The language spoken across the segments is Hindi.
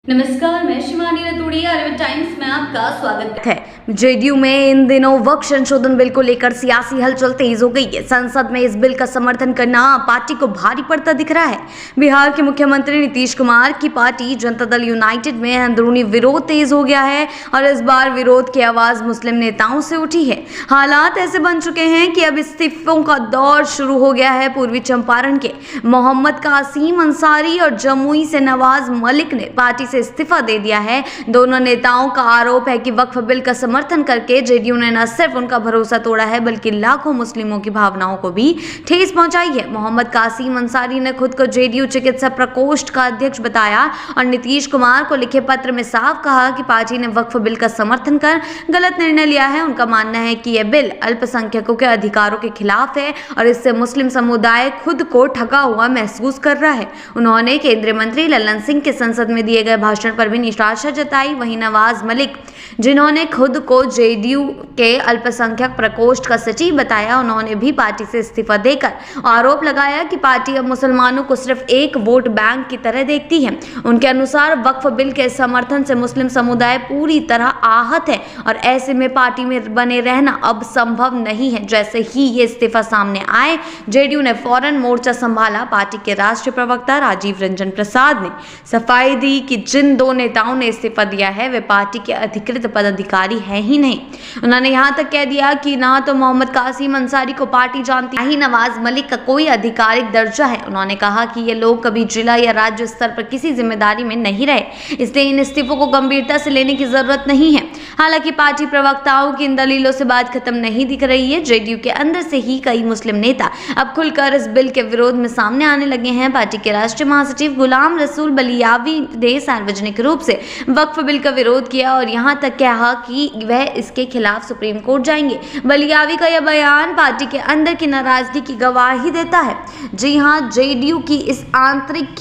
नमस्कार, मैं शिवानी रतूड़ी, आर्यभट्ट टाइम्स में आपका स्वागत है। जेडीयू में इन दिनों वक्फ संशोधन बिल को लेकर सियासी हलचल तेज हो गई है। संसद में इस बिल का समर्थन करना पार्टी को भारी पड़ता दिख रहा है। बिहार के मुख्यमंत्री नीतीश कुमार की पार्टी जनता दल यूनाइटेड में अंदरूनी विरोध तेज हो गया है और इस बार विरोध की आवाज मुस्लिम नेताओं से उठी है। हालात ऐसे बन चुके हैं कि अब इस्तीफों का दौर शुरू हो गया है। पूर्वी चंपारण के मोहम्मद कासिम अंसारी और जमुई से नवाज मलिक ने पार्टी इस्तीफा दे दिया है। दोनों नेताओं का आरोप है कि वक्फ बिल का समर्थन करके जेडीयू ने न सिर्फ उनका भरोसा तोड़ा है बल्कि लाखों मुस्लिमों की भावनाओं को भी ठेस पहुंचाई है। मोहम्मद कासिम अंसारी ने खुद को जेडीयू चिकित्सा प्रकोष्ठ का अध्यक्ष बताया और नीतीश कुमार को लिखे पत्र में साफ कहा कि पार्टी ने वक्फ बिल का समर्थन कर गलत निर्णय लिया है। उनका मानना है कि यह बिल अल्पसंख्यकों के अधिकारों के खिलाफ है और इससे मुस्लिम समुदाय खुद को ठगा हुआ महसूस कर रहा है। उन्होंने केंद्रीय मंत्री लल्लन सिंह के संसद में दिए गए भाषण पर भी निराशा जताई। वहीं नवाज मलिक, जिन्होंने खुद को जेडीयू के अल्पसंख्यक प्रकोष्ठ का सचिव बताया, उन्होंने भी पार्टी से इस्तीफा देकर आरोप लगाया कि पार्टी अब मुसलमानों को सिर्फ एक वोट बैंक की तरह देखती है। उनके अनुसार वक्फ बिल के समर्थन से मुस्लिम समुदाय पूरी तरह आहत है और ऐसे में पार्टी में बने रहना अब संभव नहीं है। जैसे ही ये इस्तीफा सामने आए, जेडीयू ने फौरन मोर्चा संभाला। पार्टी के राष्ट्रीय प्रवक्ता राजीव रंजन प्रसाद ने सफाई दी कि जिन दो नेताओं ने इस्तीफा दिया है वे पार्टी के अधिकृत पदाधिकारी हैं ही नहीं। उन्होंने यहां तक कह दिया कि ना तो मोहम्मद कासिम अंसारी को पार्टी जानती, ना ही नवाज मलिक का कोई आधिकारिक दर्जा है। उन्होंने कहा कि ये लोग कभी जिला या राज्य स्तर पर किसी जिम्मेदारी में नहीं रहे, इसलिए इन इस्तीफों को गंभीरता से लेने की जरूरत नहीं है। हालांकि पार्टी प्रवक्ताओं की इन दलीलों से बात खत्म नहीं दिख रही है। जेडीयू के अंदर से ही कई मुस्लिम नेता अब खुलकर इस बिल के विरोध में सामने आने लगे हैं। पार्टी के राष्ट्रीय महासचिव गुलाम रसूल बलियावी ने सार्वजनिक रूप से वक्फ बिल का विरोध किया और यहां तक कहा कि वह इसके खिलाफ सुप्रीम कोर्ट जाएंगे। बलियावी का यह बयान पार्टी के अंदर की नाराजगी की गवाही देता है। जी हां, जेडीयू की इस आंतरिक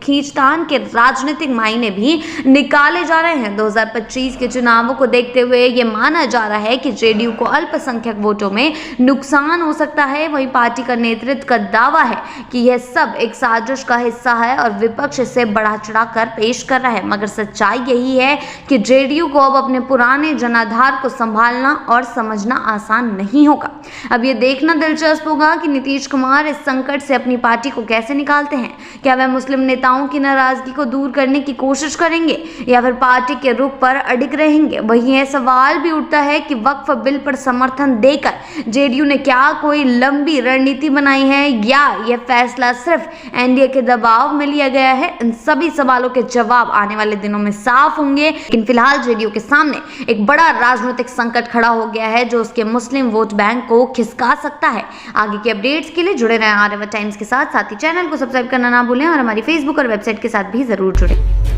खींचतान के राजनीतिक मायने भी निकाले जा रहे हैं। 2025 के चुनावों को देखते हुए यह माना जा रहा है कि जेडीयू को अल्पसंख्यक वोटों में नुकसान हो सकता है। वहीं पार्टी का नेतृत्व का दावा है कि यह सब एक साजिश का हिस्सा है और विपक्ष इसे बढ़ा चढ़ाकर पेश कर रहा है। मगर सच्चाई यही है कि जेडीयू को अब अपने पुराने जनाधार को संभालना और समझना आसान नहीं होगा। अब ये देखना दिलचस्प होगा कि नीतीश कुमार इस संकट से अपनी पार्टी को कैसे निकालते हैं। क्या वह मुस्लिम नेताओं की नाराजगी को दूर करने की कोशिश करेंगे या फिर पार्टी के रुख पर अडिग रहेंगे। वहीं यह सवाल भी उठता है कि वक्फ बिल पर समर्थन देकर जेडीयू ने क्या कोई लंबी रणनीति बनाई है या यह फैसला सिर्फ एनडीए के दबाव में लिया गया है। इन सभी सवालों के जवाब आने वाले दिनों में साफ होंगे। लेकिन फिलहाल जेडीयू के सामने एक बड़ा राजनीतिक संकट खड़ा हो गया है जो उसके मुस्लिम वोट बैंक को खिसका सकता है। आगे के अपडेट्स के लिए जुड़े रहें आर्यभट्ट टाइम्स के साथ ही चैनल को सब्सक्राइब करना ना भूलें और हमारी फेसबुक और वेबसाइट के साथ भी जरूर जुड़ें।